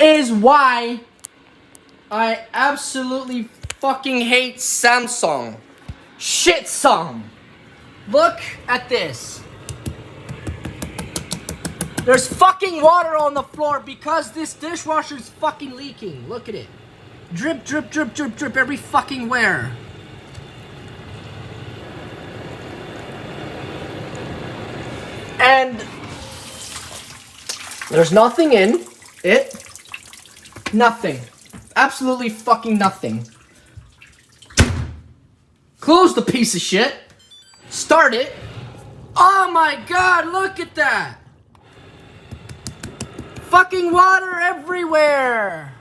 is why I absolutely fucking hate Samsung. Shitsung. Look at this. There's fucking water on the floor because this dishwasher is fucking leaking. Look at it. Drip, drip, drip, drip, drip every fucking where. And there's nothing in it. Nothing. Absolutely fucking nothing. Close the piece of shit. Start it. Oh my god, look at that. Fucking water everywhere.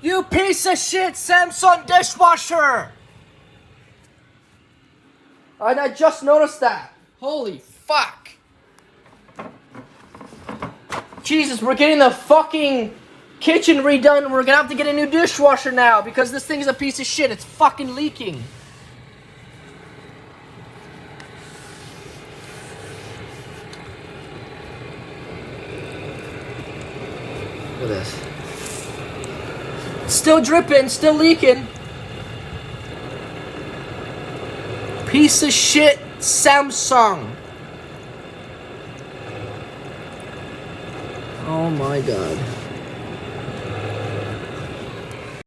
You piece of shit Samsung dishwasher. And I just noticed that. Holy fuck. Jesus, we're getting the fucking kitchen redone. We're gonna have to get a new dishwasher now because this thing is a piece of shit. It's fucking leaking. Look at this. Still dripping, still leaking. Piece of shit Samsung. Oh my god.